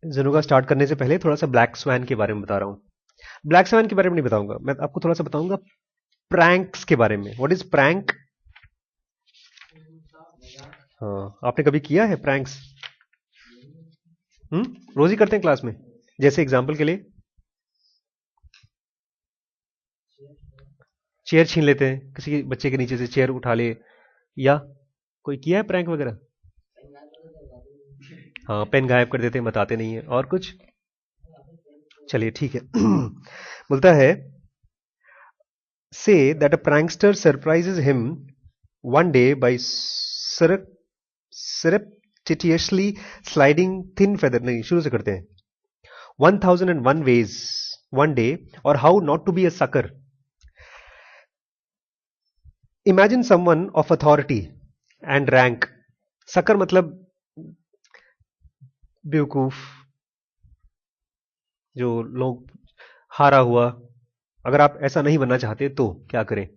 जुनूगा start करने से पहले थोड़ा सा ब्लैक स्वैन के बारे में बता रहा हूँ। ब्लैक स्वैन के बारे में नहीं बताऊंगा, मैं आपको थोड़ा सा बताऊंगा प्रैंक्स के बारे में। What is prank? हाँ, आपने कभी किया है प्रैंक्स? रोज ही करते हैं क्लास में। जैसे एग्जाम्पल के लिए चेयर छीन लेते हैं, किसी बच्चे के नीचे से चेयर उठा ले, या कोई किया है प्रैंक वगैरह? हाँ, पेन गायब कर देते हैं, बताते नहीं है। और कुछ? चलिए ठीक है। बोलता है, say that a prankster surprises him one day by surreptitiously sliding thin feather, नहीं शुरू से करते हैं, 1001 ways one day, or how not to be a sucker. Imagine someone of authority and rank. sucker मतलब बेवकूफ, जो लोग, हारा हुआ। अगर आप ऐसा नहीं बनना चाहते तो क्या करें?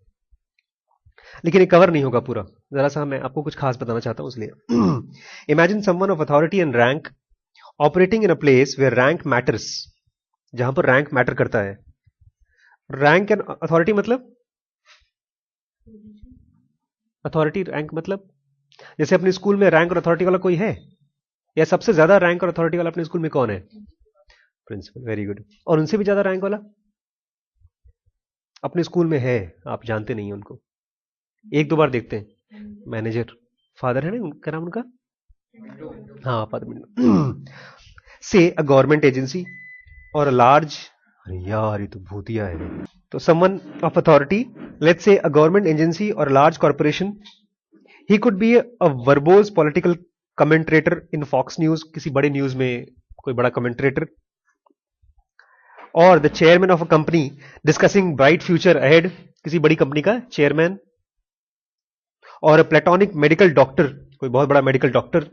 लेकिन ये कवर नहीं होगा पूरा, जरा सा मैं आपको कुछ खास बताना चाहता हूं इसलिए। Imagine someone of authority and rank operating in a place where rank matters, जहां पर रैंक मैटर करता है। रैंक एंड अथॉरिटी मतलब, अथॉरिटी रैंक मतलब, जैसे अपने स्कूल में रैंक और अथॉरिटी वाला कोई है? या सबसे ज्यादा रैंक और अथॉरिटी वाला अपने स्कूल में कौन है? प्रिंसिपल। Very good. और उनसे भी ज्यादा रैंक वाला अपने स्कूल में है, आप जानते नहीं है उनको, एक दो बार देखते हैं। मैनेजर, फादर है ना, क्या नाम उनका? हाँ, फादर। से अ गवर्नमेंट एजेंसी और अ लार्ज, अरे यार ये तो भूतिया है। तो someone of authority, let's say a government agency or large corporation. He could be a verbose political commentator in Fox News, किसी बड़े न्यूज में कोई बड़ा कमेंट्रेटर, और the chairman of a company discussing bright future ahead, किसी बड़ी company का chairman, और अ प्लेटोनिक मेडिकल डॉक्टर, कोई बहुत बड़ा मेडिकल डॉक्टर,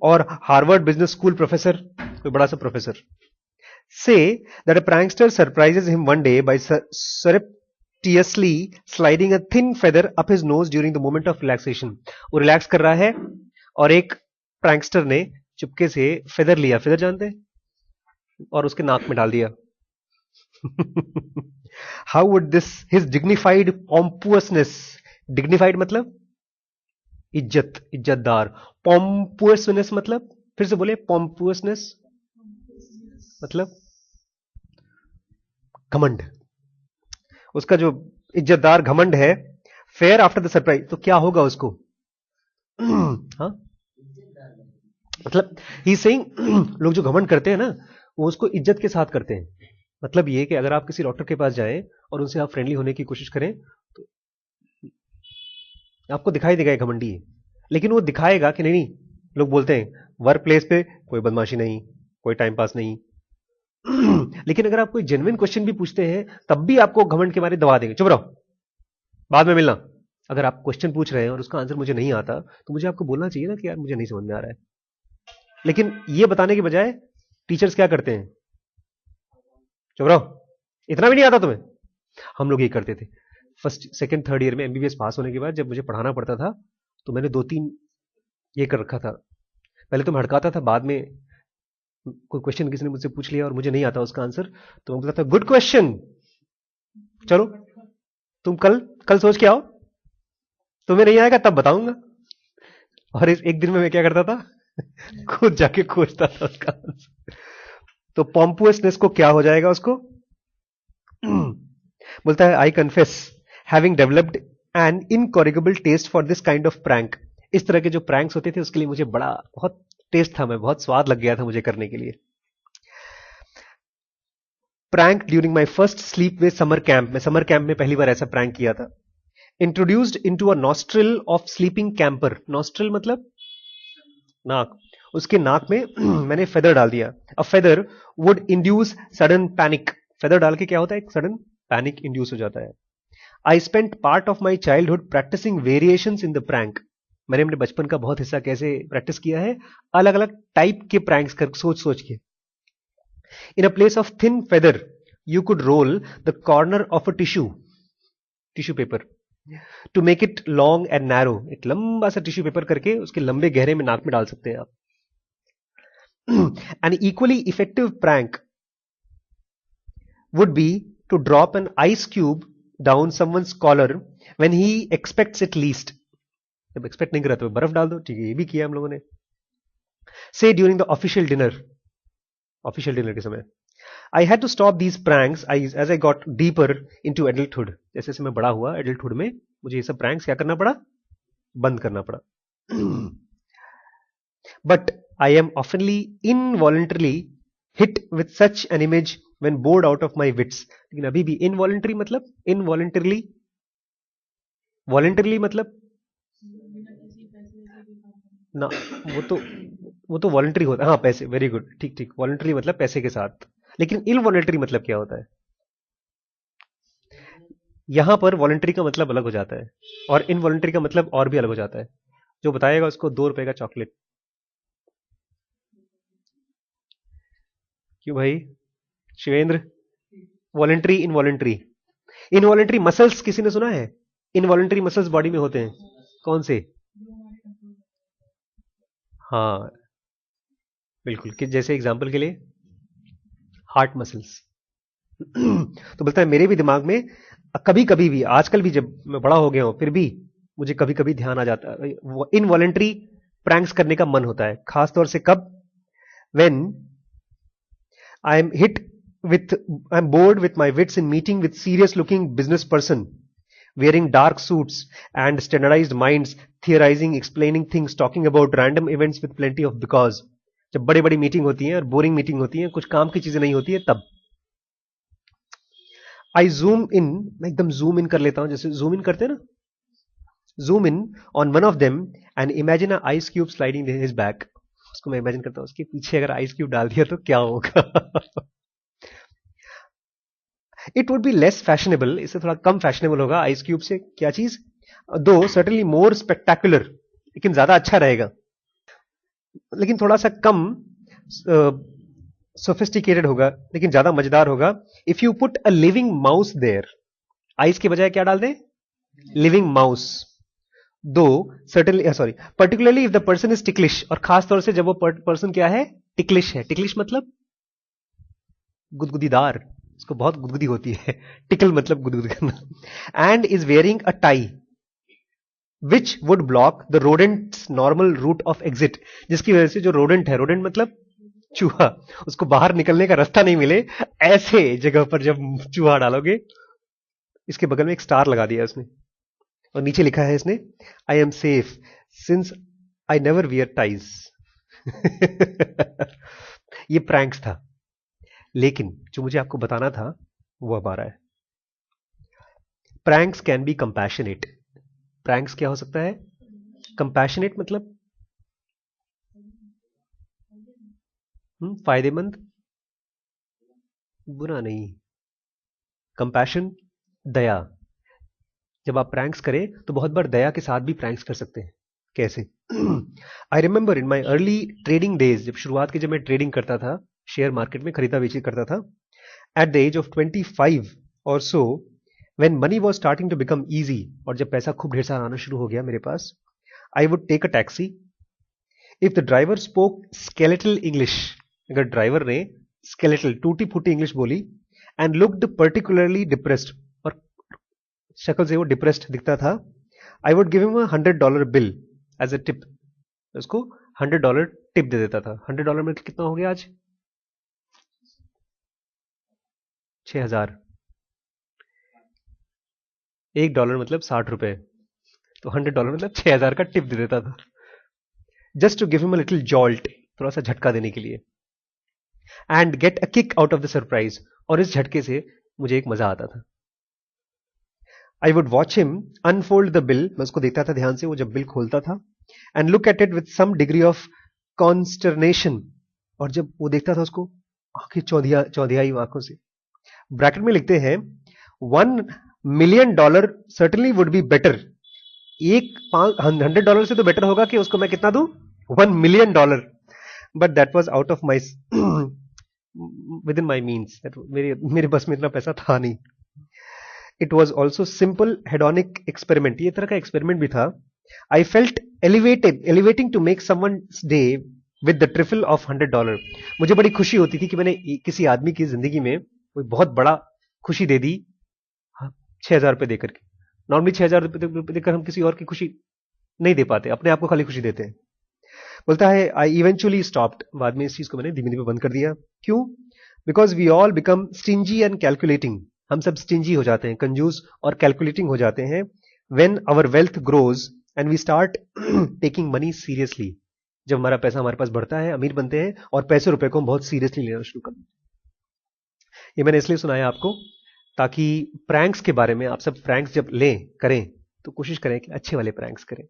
और हार्वर्ड बिजनेस स्कूल प्रोफेसर, कोई बड़ा सा professor. Say that a prankster surprises him one day by surreptitiously sliding a thin feather up his nose during the moment of relaxation. वो relax कर रहा है और एक प्रैंकस्टर ने चुपके से फेदर लिया, फेदर जानते हैं, और उसके नाक में डाल दिया। How would this his dignified pompousness, dignified मतलब इज्जत, इज्जतदार, pompousness मतलब, फिर से बोले, pompousness मतलब घमंड, उसका जो इज्जतदार घमंड है, फेयर आफ्टर द सरप्राइज, तो क्या होगा उसको? हाँ, मतलब ही सेइंग, लोग जो घमंड करते हैं ना, वो उसको इज्जत के साथ करते हैं। मतलब ये कि अगर आप किसी डॉक्टर के पास जाएं और उनसे आप फ्रेंडली होने की कोशिश करें, तो आपको दिखाई देगा एक घमंडी है, लेकिन वो दिखाएगा कि नहीं नहीं, लोग बोलते हैं वर्क प्लेस पे कोई बदमाशी नहीं, कोई टाइम पास नहीं। लेकिन अगर आप कोई जेन्युइन क्वेश्चन भी पूछते हैं, तब भी आपको घमंड के मारे दबा देंगे, चुप रहो, बाद में मिलना। अगर आप क्वेश्चन पूछ रहे हैं और उसका आंसर मुझे नहीं आता, तो मुझे आपको बोलना चाहिए ना कि यार मुझे नहीं समझ में आ रहा है। लेकिन ये बताने के बजाय टीचर्स क्या करते हैं? चुप रहो, इतना भी नहीं आता तुम्हें। हम लोग ये करते थे। फर्स्ट सेकंड थर्ड ईयर में एमबीबीएस पास होने के बाद जब मुझे पढ़ाना पड़ता था, तो मैंने दो तीन ये कर रखा था। पहले तो मैं हड़काता था, बाद में कोई क्वेश्चन किसी ने मुझसे पूछ लिया और मुझे नहीं आता उसका आंसर, तो मैं बोलता था गुड क्वेश्चन, चलो तुम कल कल सोच के आओ, तुम्हें नहीं आएगा तब बताऊंगा। और इस एक दिन में मैं क्या करता था? खुद जाके खोजता था उसका आंसर। तो पॉम्पुअसनेस को क्या हो जाएगा उसको? बोलता है, I confess having developed an incorrigible taste for this kind of prank. इस तरह के जो प्रैंक्स होते थे उसके लिए मुझे बड़ा बहुत टेस्ट था, मैं बहुत स्वाद लग गया था मुझे करने के लिए। Prank during my first sleep way summer camp, में समर कैंप में पहली बार ऐसा प्रैंक किया था। Introduced into a nostril of sleeping camper, nostril मतलब नाक, उसके नाक में मैंने फेदर डाल दिया। A feather would induce sudden panic, feather डाल के क्या होता है, एक सडन पैनिक इंड्यूस हो जाता है। I spent part of my childhood practising variations in the prank, मैंने अपने बचपन का बहुत हिस्सा कैसे प्रैक्टिस किया है, अलग अलग टाइप के प्रैंक्स कर सोच सोच के। In a place of thin feather you could roll the corner of a tissue, tissue paper, to make it long and narrow, एक लंबा सा टिश्यू पेपर करके उसके लंबे गहरे में नाक में डाल सकते हैं आप। An equally effective prank would be to drop an ice cube down someone's collar when he expects it least. जब एक्सपेक्ट नहीं कर रहा तो बर्फ डाल दो, ठीक है, ये भी किया हम लोगों ने. Say during the official dinner के समय. I had to stop these pranks as I got deeper into adulthood. जैसे जैसे मैं बड़ा हुआ adulthood में, मुझे ये सब pranks क्या करना पड़ा? बंद करना पड़ा. But I am oftenly involuntarily hit with such an image when bored out of my wits. लेकिन अभी भी involuntary मतलब voluntarily मतलब ना, वो तो वॉलंटरी होता है. हाँ, पैसे, वेरी गुड, ठीक ठीक. वॉलंटरी मतलब पैसे के साथ. लेकिन इनवॉलंटरी मतलब क्या होता है? यहां पर वॉलंटरी का मतलब अलग हो जाता है और इनवॉलंटरी का मतलब और भी अलग हो जाता है. जो बताएगा उसको 2 रुपए का चॉकलेट. क्यों भाई शिवेंद्र? वॉलंटरी, इनवॉलंटरी मसल्स किसी ने सुना है? इनवॉलंटरी मसल्स बॉडी में होते हैं. कौन से? हाँ बिल्कुल. कि जैसे एग्जांपल के लिए हार्ट मसल्स. तो बोलता है मेरे भी दिमाग में कभी कभी भी, आजकल भी जब मैं बड़ा हो गया हूं, फिर भी मुझे कभी कभी ध्यान आ जाता है, इनवॉलंटरी प्रैंक्स करने का मन होता है. खासतौर से कब? When I am bored with my wits in meeting with serious looking business person wearing dark suits and standardized minds, theorizing, explaining things, talking about random events with plenty of because. जब बड़ी बड़ी meeting होती है और boring meeting होती है, कुछ काम की चीजें नहीं होती है, तब आई जूम इन, मैं एकदम जूम इन कर लेता हूं, जैसे जूम इन करते हैं ना, zoom in on one of them and imagine a ice cube sliding his back. उसको मैं इमेजिन करता हूं, उसके पीछे अगर आइस क्यूब डाल दिया तो क्या होगा. It would be less fashionable, इससे थोड़ा कम फैशनेबल होगा आइस क्यूब से. क्या चीज? दो सर्टनली मोर स्पेक्टेकुलर, लेकिन ज्यादा अच्छा रहेगा, लेकिन थोड़ा सा कम सोफिस्टिकेटेड होगा, लेकिन ज्यादा मजेदार होगा. If you put a living mouse there, ice के बजाय क्या डाल दें? Living mouse. दो certainly, sorry, particularly if the person is ticklish, और खासतौर से जब वो पर्सन क्या है? टिकलिश है. टिकलिश मतलब गुदगुदीदार, उसको बहुत गुदगुदी होती है. टिकल मतलब गुदगुदी करना. And is wearing a tie which would block the rodent's normal route of exit, जिसकी वजह से जो रोडेंट है, रोडेंट मतलब चूहा, उसको बाहर निकलने का रास्ता नहीं मिले. ऐसे जगह पर जब चूहा डालोगे, इसके बगल में एक स्टार लगा दिया उसने और नीचे लिखा है इसने, I am safe since I never wear ties. ये प्रैंक्स था, लेकिन जो मुझे आपको बताना था वो अब आ रहा है. Pranks can be compassionate. Pranks क्या हो सकता है? कंपैशनेट मतलब फायदेमंद, बुरा नहीं. कंपैशन, दया. जब आप प्रैंक्स करें तो बहुत बार दया के साथ भी प्रैंक्स कर सकते हैं. कैसे? I remember in my early trading days, जब शुरुआत की, जब मैं ट्रेडिंग करता था, शेयर मार्केट में खरीदा बेची करता था, एट द एज ऑफ 25 और so, when money was starting to become easy, और जब पैसा खूब ढेर सारा आना शुरू हो गया मेरे पास, I would take a taxi. If the driver spoke skeletal English, अगर ड्राइवर ने स्केलेटल टूटी फूटी इंग्लिश बोली, एंड लुक्ड पर्टिकुलरली डिप्रेस्ड, और शक्ल से वो डिप्रेस्ड दिखता था, I would give him $100 bill as a tip. उसको $100 टिप दे देता था. $100 में कितना हो गया आज? 6,000. $1 मतलब 60 रुपए, तो $100 मतलब 6,000 का टिप दे देता था. Just to give him a little jolt, थोड़ा सा झटका देने के लिए. And get a kick out of the surprise, और इस झटके से मुझे एक मजा आता था. I would watch him unfold the bill, मैं उसको देखता था ध्यान से वो जब बिल खोलता था, and look at it with some degree of consternation, और जब वो देखता था उसको आंखें चौधियाई आंखों से. ब्रैकेट में लिखते हैं $1 million certainly would be better. $100 से तो बेटर होगा कि उसको मैं कितना दूं? $1 million. But that was out of my within my means. मेरे बस में इतना पैसा था नहीं. It was also simple hedonic experiment, ये तरह का एक्सपेरिमेंट भी था. I felt elevating to make someone's day with the trifle of $100। मुझे बड़ी खुशी होती थी कि मैंने किसी आदमी की जिंदगी में कोई बहुत बड़ा खुशी दे दी 6,000 रुपए देकर के। नॉर्मली 6,000 रुपए देकर हम किसी और की खुशी नहीं दे पाते, अपने आप को खाली खुशी देते हैं। बोलता है आई इवेंचुअली स्टॉप्ड, बाद में इस चीज को मैंने धीमे धीमे बंद कर दिया। क्यों? Because we all become stingy and calculating. हम सब स्टिंजी हो जाते हैं, कंजूस और कैलकुलेटिंग हो जाते हैं। When our wealth grows and we start taking money seriously. जब हमारा पैसा हमारे पास बढ़ता है, अमीर बनते हैं और पैसे रुपए को हम बहुत सीरियसली लेना शुरू कर देते हैं। ये मैंने इसलिए सुनाया आपको ताकि प्रैंक्स के बारे में आप सब प्रैंक्स जब लें करें तो कोशिश करें कि अच्छे वाले प्रैंक्स करें,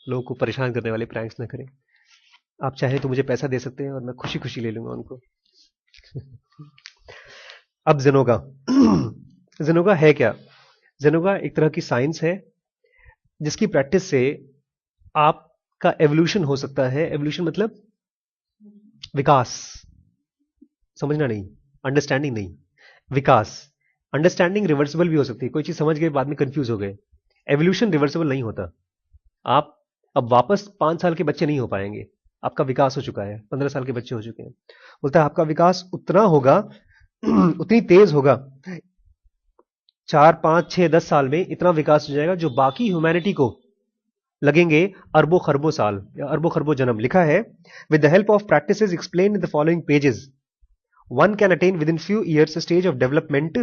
लोगों को परेशान करने वाले प्रैंक्स ना करें। आप चाहें तो मुझे पैसा दे सकते हैं और मैं खुशी खुशी ले लूंगा उनको। अब जेनोगा। जेनोगा है क्या? जेनोगा एक तरह की साइंस है जिसकी प्रैक्टिस से आपका एवोल्यूशन हो सकता है। एवोल्यूशन मतलब विकास, समझना नहीं, अंडरस्टैंडिंग नहीं, विकास। अंडरस्टैंडिंग रिवर्सिबल भी हो सकती है, कोई चीज समझ गए बाद में कंफ्यूज हो गए। एवोल्यूशन रिवर्सिबल नहीं होता। आप अब वापस 5 साल के बच्चे नहीं हो पाएंगे, आपका विकास हो चुका है, 15 साल के बच्चे हो चुके हैं। बोलता है आपका विकास उतना होगा, उतनी तेज होगा, 4, 5, 6, 10 साल में इतना विकास हो जाएगा जो बाकी ह्यूमैनिटी को लगेंगे अरबों खरबों साल या अरबों खरबों जन्म। लिखा है with the help of practices explained in the following pages one can attain within few years a stage of development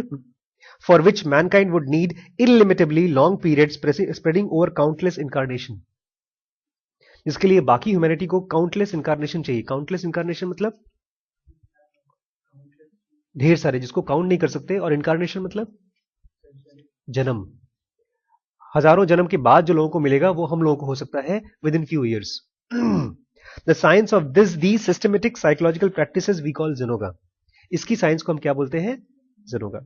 for which mankind would need illimitably long periods spreading over countless incarnation। जिसके लिए बाकी humanity को countless incarnation चाहिए। Countless incarnation मतलब ढेर सारे, जिसको count नहीं कर सकते। और इनकारनेशन मतलब जन्म। हजारों जन्म के बाद जो लोगों को मिलेगा वो हम लोगों को हो सकता है within few years. The science of the systematic psychological practices we call जेनोगा। इसकी साइंस को हम क्या बोलते हैं? जेनोगा।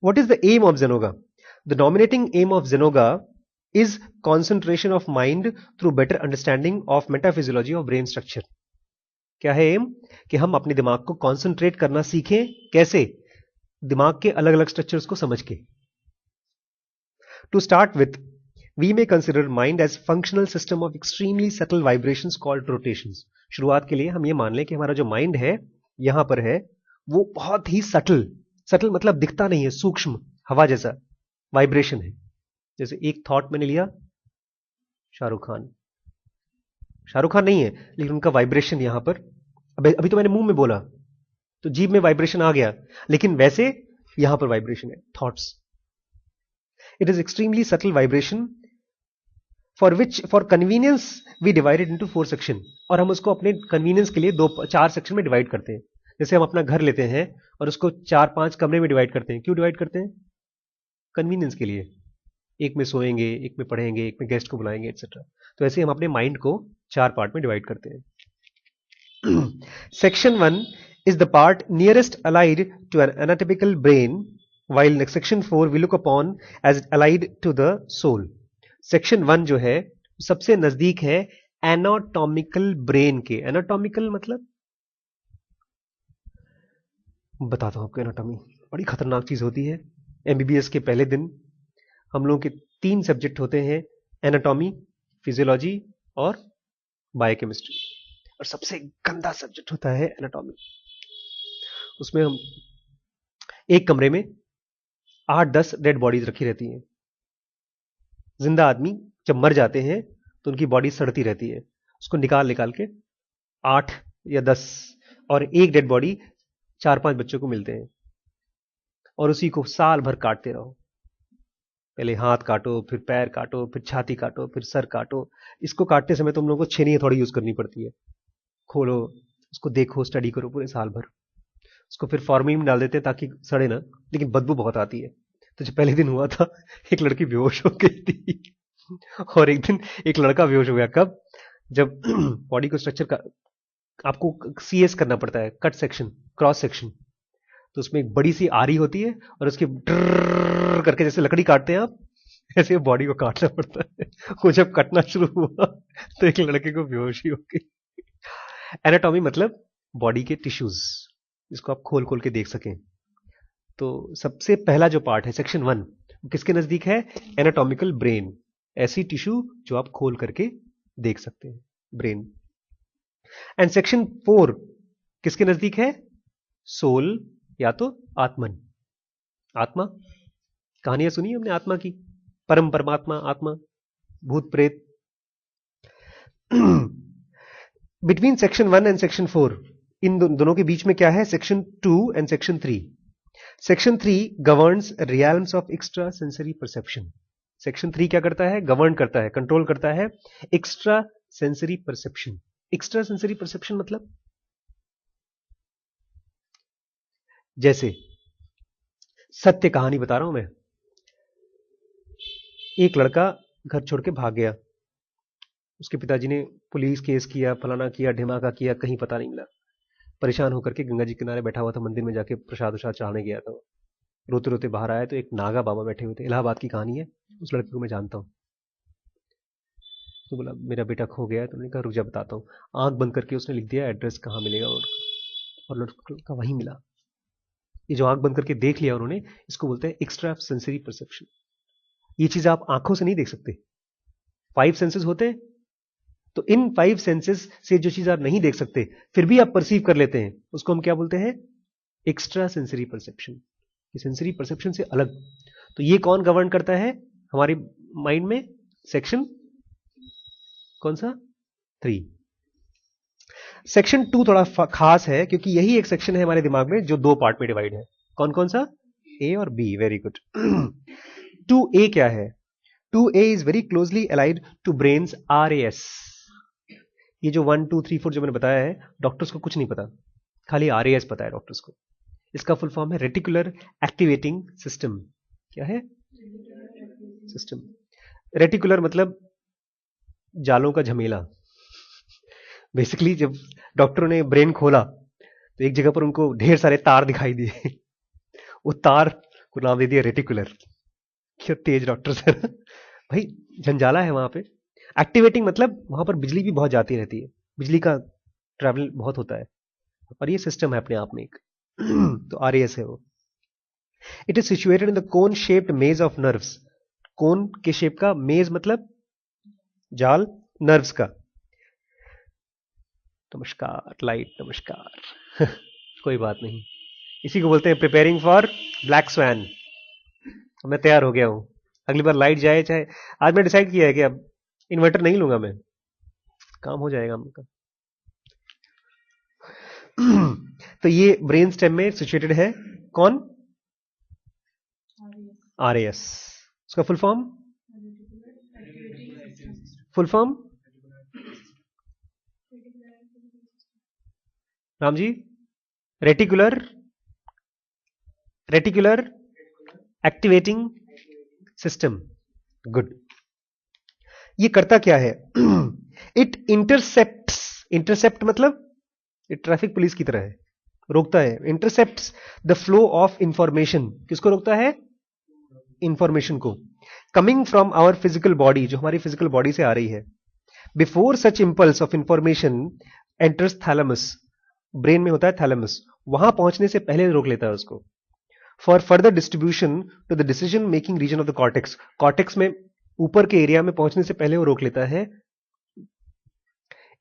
What is the aim of Zenoga? The dominating aim of Zenoga is concentration of mind through better understanding of metaphysiology of brain structure। क्या है M? कि हम अपने दिमाग को कॉन्सेंट्रेट करना सीखें। कैसे? दिमाग के अलग अलग स्ट्रक्चर्स को समझ के। To start with, we may consider mind as functional system of extremely subtle vibrations called rotations। शुरुआत के लिए हम ये मान लें कि हमारा जो माइंड है यहां पर है वो बहुत ही सटल, सटल मतलब दिखता नहीं है, सूक्ष्म हवा जैसा वाइब्रेशन है। जैसे एक थॉट मैंने लिया, शाहरुख खान, शाहरुख खान नहीं है लेकिन उनका वाइब्रेशन यहां पर, अभी तो मैंने मुंह में बोला तो जीभ में वाइब्रेशन आ गया, लेकिन वैसे यहां पर वाइब्रेशन है, thoughts. It is extremely subtle vibration for convenience we divided into 4 section. और हम उसको अपने कन्वीनियंस के लिए 4 सेक्शन में डिवाइड करते हैं। जैसे हम अपना घर लेते हैं और उसको 4-5 कमरे में डिवाइड करते हैं। क्यों डिवाइड करते हैं? कन्वीनियंस के लिए। एक में सोएंगे, एक में पढ़ेंगे, एक में गेस्ट को बुलाएंगे, एक्सेट्रा। तो ऐसे हम अपने माइंड को 4 पार्ट में डिवाइड करते हैं। Section 1 is the part nearest allied to an anatomical brain, while section 4 we look upon as allied to the soul। Section 1 जो है सबसे नजदीक है एनाटॉमिकल ब्रेन के। एनाटॉमिकल मतलब बताता हूं आपको, एनाटॉमी बड़ी खतरनाक चीज होती है। एमबीबीएस के पहले दिन हम लोगों के 3 सब्जेक्ट होते हैं, एनाटॉमी, फिजियोलॉजी और बायोकेमिस्ट्री। और सबसे गंदा सब्जेक्ट होता है एनाटॉमी। उसमें हम एक कमरे में 8-10 डेड बॉडीज रखी रहती हैं। जिंदा आदमी जब मर जाते हैं तो उनकी बॉडी सड़ती रहती है, उसको निकाल निकाल के 8 या 10 और एक डेड बॉडी 4-5 बच्चों को मिलते हैं और उसी को साल भर काटते रहो। पहले हाथ काटो, फिर पैर काटो, फिर छाती काटो, फिर सर काटो। इसको काटते समय तुम लोगों को छेनी थोड़ी यूज करनी पड़ती है। खोलो, उसको देखो, स्टडी करो पूरे साल भर। उसको फिर फॉर्मेलिन में डाल देते हैं ताकि सड़े ना, लेकिन बदबू बहुत आती है। तो जो पहले दिन हुआ था, एक लड़की बेहोश हो गई थी और एक दिन एक लड़का बेहोश हो गया। कब? जब बॉडी को स्ट्रक्चर का आपको सीएस करना पड़ता है, कट सेक्शन, क्रॉस सेक्शन। तो उसमें एक बड़ी सी आरी होती है और उसके ड्रर करके जैसे लकड़ी काटते हैं आप, ऐसे बॉडी को काटना पड़ता है। वो जब कटना शुरू हुआ तो एक लड़के को बेहोशी हो गई। एनाटॉमी मतलब बॉडी के टिश्यूज, इसको आप खोल खोल के देख सकें। तो सबसे पहला जो पार्ट है सेक्शन 1, किसके नजदीक है? Anatomical brain. ऐसी टिश्यू जो आप खोल करके देख सकते हैं, ब्रेन। एंड सेक्शन 4 किसके नजदीक है? सोल या तो आत्मन, आत्मा। कहानियां सुनी हमने आत्मा की, परम परमात्मा, आत्मा, भूत प्रेत। बिटवीन सेक्शन 1 एंड सेक्शन 4, इन दोनों के बीच में क्या है? Section 2 and section 3। Section 3 governs realms of extra sensory perception. Section 3 क्या करता है? गवर्न करता है, कंट्रोल करता है extra sensory perception. Extra sensory perception मतलब जैसे सत्य कहानी बता रहा हूं मैं। एक लड़का घर छोड़ के भाग गया, उसके पिताजी ने पुलिस केस किया, फलाना किया, ढिमाका किया, कहीं पता नहीं मिला। परेशान होकर के गंगा जी किनारे बैठा हुआ था, मंदिर में जाके प्रसाद उसाद चढ़ाने गया था। रोते रोते बाहर आया तो एक नागा बाबा बैठे हुए थे। इलाहाबाद की कहानी है, उस लड़के को मैं जानता हूं। तो बोला मेरा बेटा खो गया है। तो उन्होंने कहा रुक जा बताता हूं। आंख बंद करके उसने लिख दिया एड्रेस कहाँ मिलेगा, और लड़का वहीं मिला। ये जो आंख बंद करके देख लिया उन्होंने, इसको बोलते हैं एक्स्ट्रा सेंसरी परसेप्शन। ये चीज आप आंखों से नहीं देख सकते। 5 सेंसेस होते हैं, तो इन 5 सेंसेस से जो चीज आप नहीं देख सकते फिर भी आप परसीव कर लेते हैं, उसको हम क्या बोलते हैं? Extra sensory perception. ये सेंसरी परसेप्शन से अलग। तो ये कौन गवर्न करता है हमारे माइंड में? सेक्शन कौन सा? 3। सेक्शन 2 थोड़ा खास है, क्योंकि यही एक सेक्शन है हमारे दिमाग में जो 2 पार्ट में डिवाइड है। कौन कौन सा? ए और बी। Very good. 2A क्या है? 2A is very closely allied to brains RAS। ये जो 1 2 3 4 जो मैंने बताया है, डॉक्टर्स को कुछ नहीं पता, खाली RAS पता है डॉक्टर्स को। इसका फुल फॉर्म है रेटिकुलर एक्टिवेटिंग सिस्टम। क्या है? सिस्टम। रेटिकुलर मतलब जालों का झमेला। बेसिकली जब डॉक्टरों ने ब्रेन खोला तो एक जगह पर उनको ढेर सारे तार दिखाई दिए। वो तार को नाम दे दिया रेटिकुलर। क्या तेज डॉक्टर सर। भाई झंझाला है वहां पे। एक्टिवेटिंग मतलब वहां पर बिजली भी बहुत जाती रहती है, बिजली का ट्रैवल बहुत होता है, और ये सिस्टम है अपने आप में एक। तो RAS है वो। It is situated in the cone shaped मेज ऑफ नर्व्स। कोन के शेप का, मेज मतलब जाल, नर्व्स का। नमस्कार लाइट, नमस्कार। कोई बात नहीं, इसी को बोलते हैं प्रिपेयरिंग फॉर ब्लैक स्वैन। मैं तैयार हो गया हूं, अगली बार लाइट जाए चाहे। आज मैं डिसाइड किया है कि अब इन्वर्टर नहीं लूंगा मैं, काम हो जाएगा हमका। तो ये ब्रेन स्टेम में सिचुएटेड है कौन? RAS। उसका full form? Full form Ram ji? Reticular activating system. Good. ये करता क्या है? इट इंटरसेप्ट मतलब ये ट्रैफिक पुलिस की तरह है, रोकता है। Intercepts the flow of information. किसको रोकता है? इंफॉर्मेशन को, coming from our physical body, जो हमारी फिजिकल बॉडी से आ रही है। Before such impulse of information enters thalamus. Brain में होता है थैलेमस, वहां पहुंचने से पहले रोक लेता है उसको। For further distribution to the decision making region of the cortex. Cortex में ऊपर के एरिया में पहुंचने से पहले वो रोक लेता है।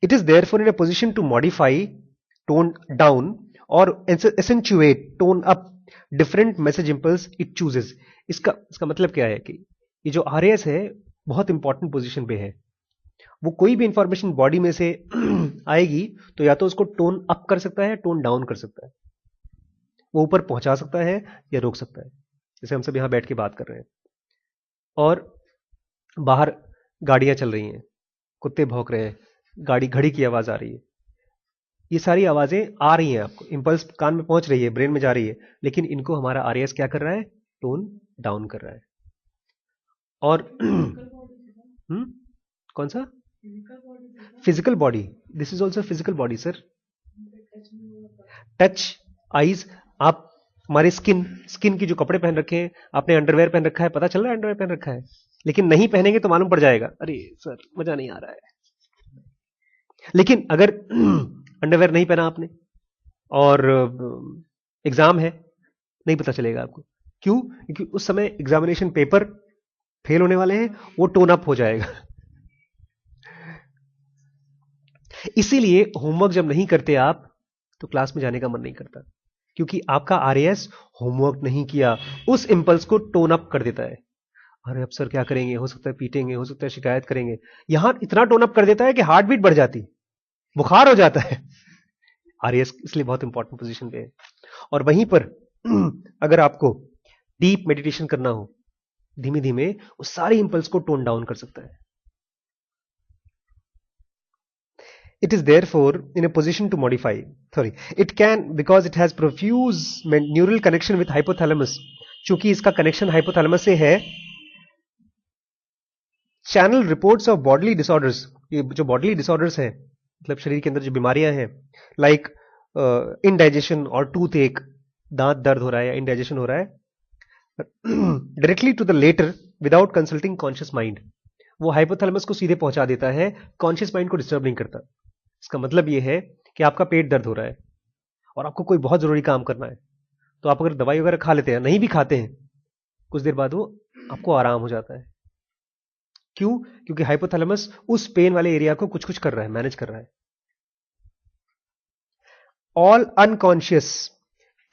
It is therefore in a position to modify, tone down और accentuate, tone up different message impulse it chooses. इसका मतलब क्या है कि ये जो RAS है बहुत इंपॉर्टेंट पोजीशन पे है। वो कोई भी इंफॉर्मेशन बॉडी में से आएगी तो या तो उसको टोन अप कर सकता है, टोन डाउन कर सकता है। वो ऊपर पहुंचा सकता है या रोक सकता है। जैसे हम सब यहां बैठ के बात कर रहे हैं और बाहर गाड़ियां चल रही हैं, कुत्ते भौंक रहे हैं, गाड़ी घड़ी की आवाज आ रही है। ये सारी आवाजें आ रही हैं, आपको इंपल्स कान में पहुंच रही है, ब्रेन में जा रही है, लेकिन इनको हमारा RAS क्या कर रहा है? टोन डाउन कर रहा है। और कौन सा? Physical body. This is also physical body sir. Touch, eyes, आप हमारे स्किन की जो कपड़े पहन रखे हैं, आपने अंडरवेयर पहन रखा है, पता चल रहा है अंडरवेयर पहन रखा है, लेकिन नहीं पहनेंगे तो मालूम पड़ जाएगा, अरे सर मजा नहीं आ रहा है। लेकिन अगर अंडरवेयर नहीं पहना आपने और एग्जाम है, नहीं पता चलेगा आपको। क्यों? क्योंकि उस समय एग्जामिनेशन पेपर फेल होने वाले हैं, वो टोन अप हो जाएगा। इसीलिए होमवर्क जब नहीं करते आप तो क्लास में जाने का मन नहीं करता, क्योंकि आपका आरएएस होमवर्क नहीं किया उस इंपल्स को टोन अप कर देता है। अरे अब सर क्या करेंगे, हो सकता है पीटेंगे, हो सकता है शिकायत करेंगे, यहां इतना टोन अप कर देता है कि हार्ट बीट बढ़ जाती, बुखार हो जाता है। आरएएस इसलिए बहुत इंपॉर्टेंट पोजीशन पे है। और वहीं पर अगर आपको डीप मेडिटेशन करना हो, धीमे धीमे उस सारे इंपल्स को टोन डाउन कर सकता है। It is therefore in a position to modify. Sorry, it can because it has profuse neural connection with hypothalamus. चूंकि इसका कनेक्शन हाइपोथैलेमस से है, channel reports of bodily disorders, ये जो बॉडीली डिसऑर्डर्स है मतलब शरीर के अंदर जो बीमारियां हैं, लाइक इनडाइजेशन और टूथ एक, दांत दर्द हो रहा है या इनडाइजेशन हो रहा है, directly to the latter without consulting conscious mind, वो हाइपोथैलेमस को सीधे पहुंचा देता है, कॉन्शियस माइंड को डिस्टर्ब नहीं करता। इसका मतलब ये है कि आपका पेट दर्द हो रहा है और आपको कोई बहुत जरूरी काम करना है, तो आप अगर दवाई वगैरह खा लेते हैं, नहीं भी खाते हैं, कुछ देर बाद वो आपको आराम हो जाता है। क्यों? क्योंकि हाइपोथैलेमस उस पेन वाले एरिया को कुछ कुछ कर रहा है, मैनेज कर रहा है। All unconscious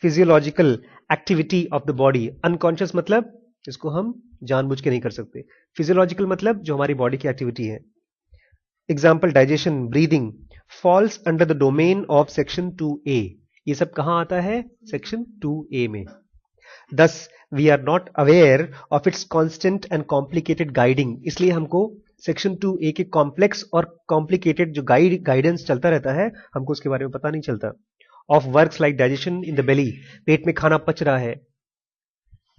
physiological activity of the body, unconscious मतलब इसको हम जानबूझ के नहीं कर सकते, फिजियोलॉजिकल मतलब जो हमारी बॉडी की एक्टिविटी है, example digestion, breathing, falls under the domain of section 2A। ये सब कहां आता है? सेक्शन 2A में। Thus, we are not aware of its constant and complicated guiding, इसलिए हमको सेक्शन 2A के कॉम्प्लेक्स और कॉम्प्लिकेटेड जो गाइडेंस चलता रहता है, हमको उसके बारे में पता नहीं चलता। Of works like digestion in the belly, पेट में खाना पच रहा है,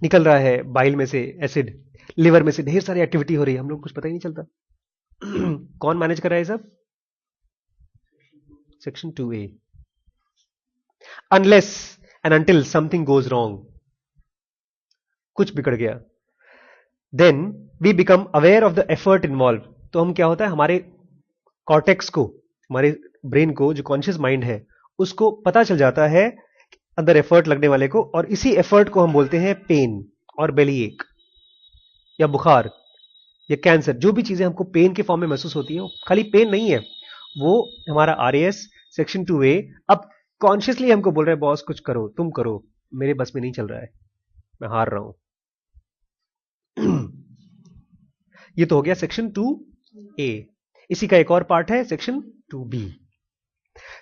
निकल रहा है बाइल में से एसिड, लिवर में से ढेर सारी एक्टिविटी हो रही है, हम लोग कुछ पता ही नहीं चलता। कौन मैनेज कर रहा है सब? Section 2A। Unless and until something goes wrong, कुछ बिगड़ गया, then we become aware of the effort involve, तो हम क्या होता है, हमारे कॉर्टेक्स को, हमारे ब्रेन को, जो कॉन्शियस माइंड है, उसको पता चल जाता है अंदर एफर्ट लगने वाले को, और इसी एफर्ट को हम बोलते हैं पेन और बेली एक या बुखार या कैंसर। जो भी चीजें हमको पेन के फॉर्म में महसूस होती है, वो खाली पेन नहीं है, वो हमारा आरएएस सेक्शन 2A अब कॉन्शियसली हमको बोल रहा है, बॉस कुछ करो, तुम करो, मेरे बस में नहीं चल रहा है, मैं हार रहा हूं। ये तो हो गया सेक्शन 2A। इसी का एक और पार्ट है section 2B।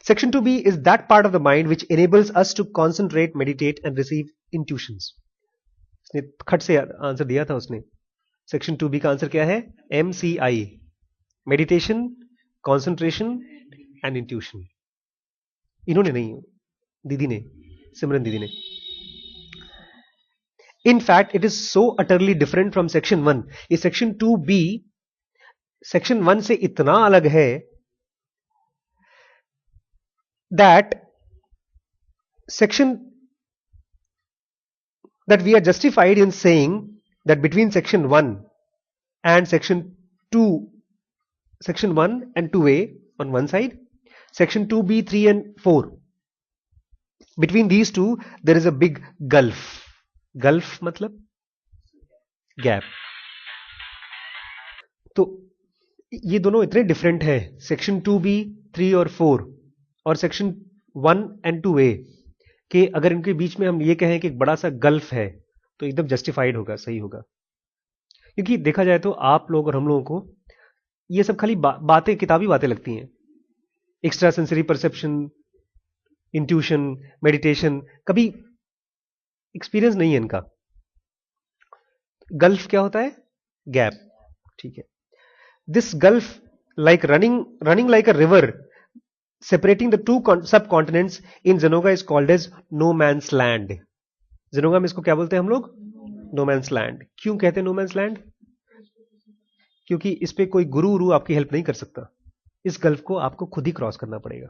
Section 2B is that part of the mind which enables us to concentrate, meditate and receive intuitions। इसने खट से आंसर दिया था उसने। सेक्शन 2B का आंसर क्या है? MCI, meditation, concentration and intuition. इन्होंने नहीं, दीदी ने, सिमरन दीदी ने। In fact, it is so utterly different from section 1. ये section 2B section 1 से इतना अलग है that we are justified in saying that between section 1 and section 1 and 2A on one side, section 2B, 3 and 4, between these two there is a big gulf. Gulf मतलब gap. तो ये दोनों इतने different है, सेक्शन 2B 3 और 4 और section 1 and 2A, कि अगर इनके बीच में हम ये कहें कि एक बड़ा सा गल्फ है तो एकदम जस्टिफाइड होगा, सही होगा। क्योंकि देखा जाए तो आप लोग और हम लोगों को ये सब खाली बातें, किताबी बातें लगती हैं। Extra sensory perception, intuition, meditation, कभी एक्सपीरियंस नहीं है इनका। गल्फ क्या होता है? गैप। ठीक है। This gulf like running like a river separating the two subcontinents in जेनोगा is called as no man's land. जेनोगा में इसको क्या बोलते हैं हम लोग? No man's land. क्यों कहते हैं नो मैंस लैंड? क्योंकि इस पे कोई गुरु उरु आपकी हेल्प नहीं कर सकता, इस गल्फ को आपको खुद ही क्रॉस करना पड़ेगा।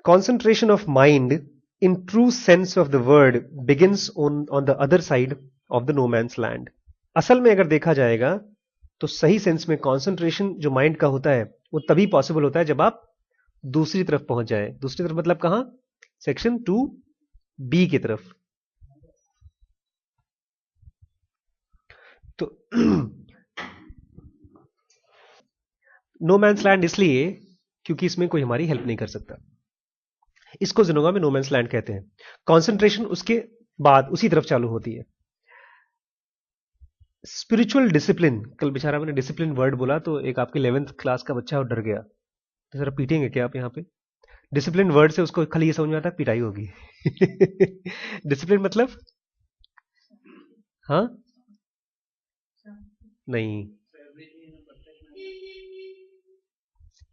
Concentration of mind in true sense of the word begins on the other side of the no man's land। असल में अगर देखा जाएगा तो सही सेंस में कॉन्सेंट्रेशन जो माइंड का होता है वो तभी पॉसिबल होता है जब आप दूसरी तरफ पहुंच जाए। दूसरी तरफ मतलब कहां? सेक्शन 2B की तरफ। तो नो मैन्स लैंड इसलिए क्योंकि इसमें कोई हमारी हेल्प नहीं कर सकता। इसको जिनोगा में नो मैन्स लैंड कहते हैं। कॉन्सेंट्रेशन उसके बाद उसी तरफ चालू होती है। स्पिरिचुअल डिसिप्लिन, कल बेचारा मैंने डिसिप्लिन वर्ड बोला तो एक आपके 11th क्लास का बच्चा और डर गया, तो जरा पीटेंगे क्या आप यहाँ पे? डिसिप्लिन वर्ड से उसको खाली ये समझ में आता है पिटाई होगी। डिसिप्लिन मतलब, हाँ नहीं,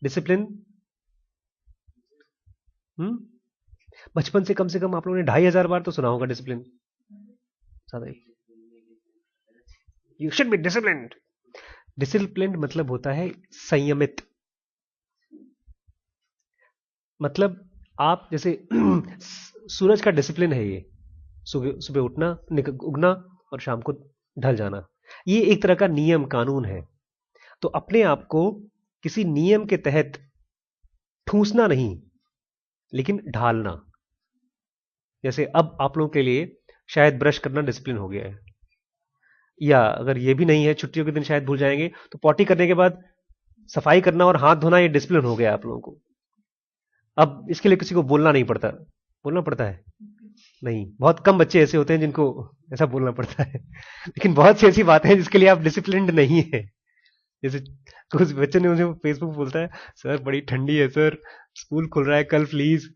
डिसिप्लिन बचपन से कम आप लोगों ने 2500 बार तो सुना होगा डिसिप्लिन, ज्यादा ही। You should be disciplined. Disciplined मतलब होता है संयमित। मतलब आप जैसे सूरज का डिसिप्लिन है ये, सुबह सुबह उठना, उगना और शाम को ढल जाना, ये एक तरह का नियम कानून है। तो अपने आप को किसी नियम के तहत ठूंसना नहीं, लेकिन ढालना। जैसे अब आप लोगों के लिए शायद ब्रश करना डिसिप्लिन हो गया है, या अगर ये भी नहीं है, छुट्टियों के दिन शायद भूल जाएंगे, तो पॉटी करने के बाद सफाई करना और हाथ धोना ये डिसिप्लिन हो गया आप लोगों को। अब इसके लिए किसी को बोलना नहीं पड़ता। बोलना पड़ता है? नहीं, बहुत कम बच्चे ऐसे होते हैं जिनको ऐसा बोलना पड़ता है। लेकिन बहुत सी ऐसी बातें हैं जिसके लिए आप डिसिप्लिन्ड नहीं है। जैसे कुछ बच्चे ने मुझे फेसबुक बोलता है, सर बड़ी ठंडी है सर, स्कूल खुल रहा है कल, प्लीज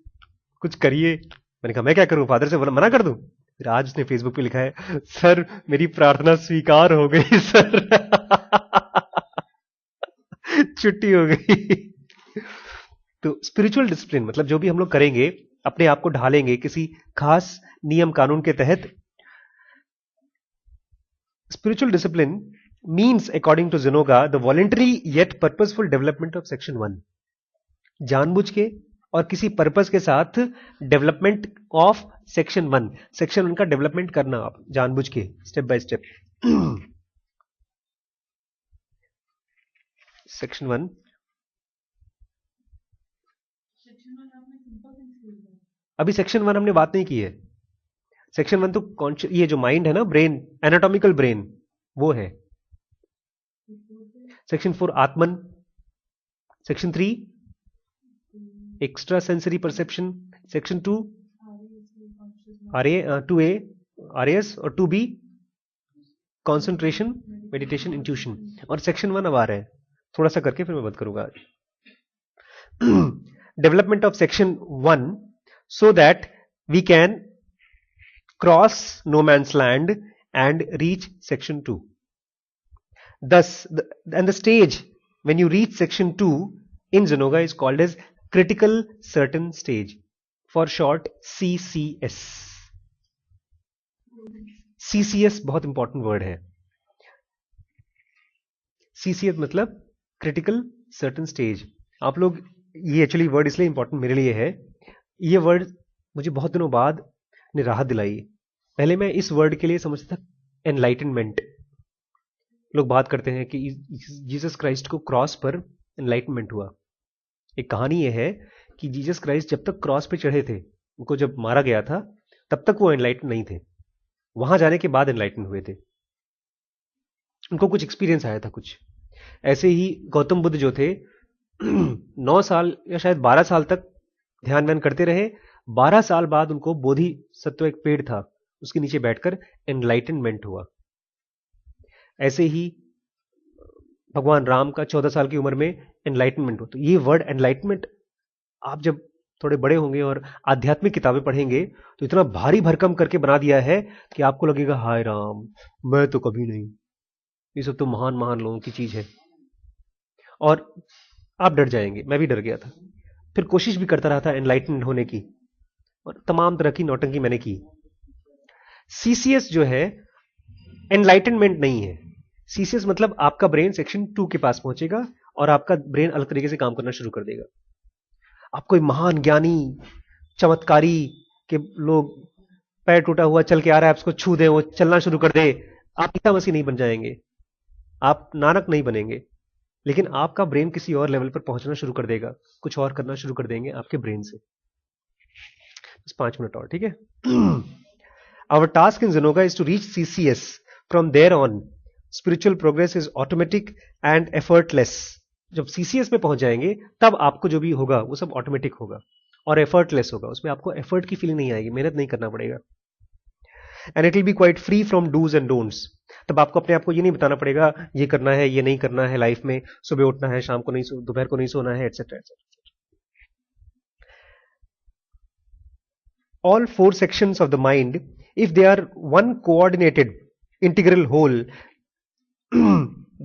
कुछ करिए। मैंने कहा मैं क्या करूं, फादर से मना कर दूं? फिर आज उसने फेसबुक पे लिखा है, सर मेरी प्रार्थना स्वीकार हो गई सर। छुट्टी हो गई। तो स्पिरिचुअल डिसिप्लिन मतलब जो भी हम लोग करेंगे, अपने आप को ढालेंगे किसी खास नियम कानून के तहत। Spiritual discipline means according to जिनोगा the voluntary yet purposeful development of section 1। जानबूझ के और किसी पर्पस के साथ डेवलपमेंट ऑफ सेक्शन 1। सेक्शन 1 का डेवलपमेंट करना आप जानबूझ के, स्टेप बाय स्टेप। सेक्शन 1 अभी सेक्शन 1 हमने बात नहीं की है। सेक्शन 1 तो ये जो माइंड है ना, ब्रेन, एनाटॉमिकल ब्रेन, वो है। सेक्शन 4 आत्मन। Section 3 extra sensory perception. Section 2 2A RAS और 2B कंसंट्रेशन, मेडिटेशन, इंट्यूशन। और सेक्शन 1 अब आ रहा है, थोड़ा सा करके फिर मैं बात करूंगा आज। Development of section 1 so that we can cross no man's land and reach section 2. Thus, and the stage when you reach section 2 in Zenoga is called as critical certain stage, for short CCS. CCS बहुत important word है। CCS मतलब critical certain stage. आप लोग, ये actually word इसलिए important मेरे लिए है, ये वर्ड मुझे बहुत दिनों बाद ने राहत दिलाई। पहले मैं इस वर्ड के लिए समझता था एनलाइटनमेंट। लोग बात करते हैं कि जीसस क्राइस्ट को क्रॉस पर एनलाइटनमेंट हुआ। एक कहानी यह है कि जीसस क्राइस्ट जब तक क्रॉस पे चढ़े थे, उनको जब मारा गया था, तब तक वो एनलाइटन नहीं थे। वहां जाने के बाद एनलाइटन हुए थे। उनको कुछ एक्सपीरियंस आया था कुछ। ऐसे ही गौतम बुद्ध जो थे 9 साल या शायद 12 साल तक ध्यान व्यान करते रहे। 12 साल बाद उनको बोधि सत्व एक पेड़ था, उसके नीचे बैठकर एनलाइटनमेंट हुआ। ऐसे ही भगवान राम का 14 साल की उम्र में एनलाइटनमेंट हुआ। तो ये वर्ड एनलाइटनमेंट आप जब थोड़े बड़े होंगे और आध्यात्मिक किताबें पढ़ेंगे तो इतना भारी भरकम करके बना दिया है कि आपको लगेगा हाय राम, मैं तो कभी नहीं, ये सब तो महान महान लोगों की चीज है। और आप डर जाएंगे, मैं भी डर गया था। फिर कोशिश भी करता रहा था एनलाइटन होने की, और तमाम तरह की नौटंकी मैंने की। सीसीएस जो है एनलाइटनमेंट नहीं है। सीसीएस मतलब आपका ब्रेन सेक्शन 2 के पास पहुंचेगा और आपका ब्रेन अलग तरीके से काम करना शुरू कर देगा। आप कोई महान ज्ञानी चमत्कारी के लोग, पैर टूटा हुआ चल के आ रहा है, आप उसको छू दे, वो चलना शुरू कर दे, आप ईसा मसीह नहीं बन जाएंगे, आप नानक नहीं बनेंगे, लेकिन आपका ब्रेन किसी और लेवल पर पहुंचना शुरू कर देगा, कुछ और करना शुरू कर देंगे आपके ब्रेन से। बस 5 मिनट और, ठीक है। Our task in Zenoga is to reach CCS. From there on, spiritual progress is automatic and effortless. जब सीसीएस में पहुंच जाएंगे तब आपको जो भी होगा वो सब ऑटोमेटिक होगा और एफर्टलेस होगा, उसमें आपको एफर्ट की फीलिंग नहीं आएगी, मेहनत नहीं करना पड़ेगा। And it will be quite free from dos and don'ts. तब आपको अपने आप को ये नहीं बताना पड़ेगा ये करना है ये नहीं करना है लाइफ में, सुबह उठना है शाम को नहीं, दोपहर को नहीं सोना है, etcetera etcetera. All four sections of the mind, if they are one coordinated integral whole,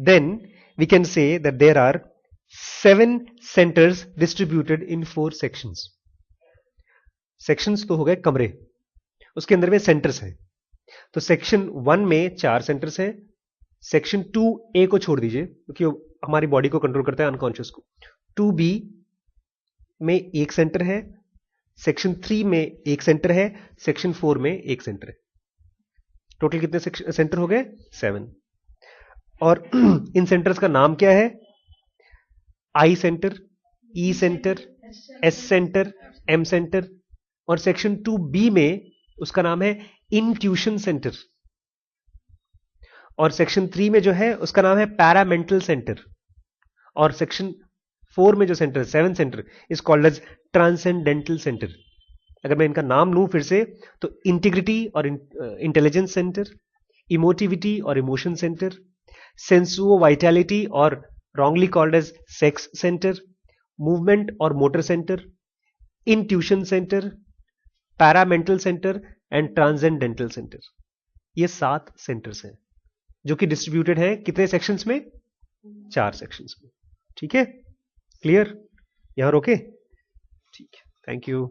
then we can say that there are 7 centers distributed in 4 sections. Sections तो हो गए कमरे, उसके अंदर में सेंटर्स हैं। तो सेक्शन 1 में 4 सेंटर्स हैं। सेक्शन 2A को छोड़ दीजिए क्योंकि हमारी बॉडी को कंट्रोल करता है अनकॉन्शियस को। 2B में 1 सेंटर है, सेक्शन 3 में 1 सेंटर है, सेक्शन 4 में 1 सेंटर है। टोटल कितने सेंटर हो गए? 7। और इन सेंटर्स का नाम क्या है? I centre, E centre, S centre, M centre. और सेक्शन 2B में उसका नाम है इंट्यूशन सेंटर। और सेक्शन 3 में जो है उसका नाम है पैरामेंटल सेंटर। और सेक्शन 4 में जो centre, 7 centre, is called as transcendental centre. अगर मैं इनका नाम लूं फिर से तो इंटीग्रिटी और इंटेलिजेंस सेंटर, इमोटिविटी और इमोशन सेंटर, सेंसुओ वाइटैलिटी और wrongly called as sex centre, movement और motor centre, intuition centre, paramental centre and transcendental centre. ये 7 सेंटर्स हैं जो कि डिस्ट्रीब्यूटेड है कितने सेक्शंस में? 4 सेक्शंस में। ठीक है, क्लियर? यहां रोके? ठीक है, थैंक यू।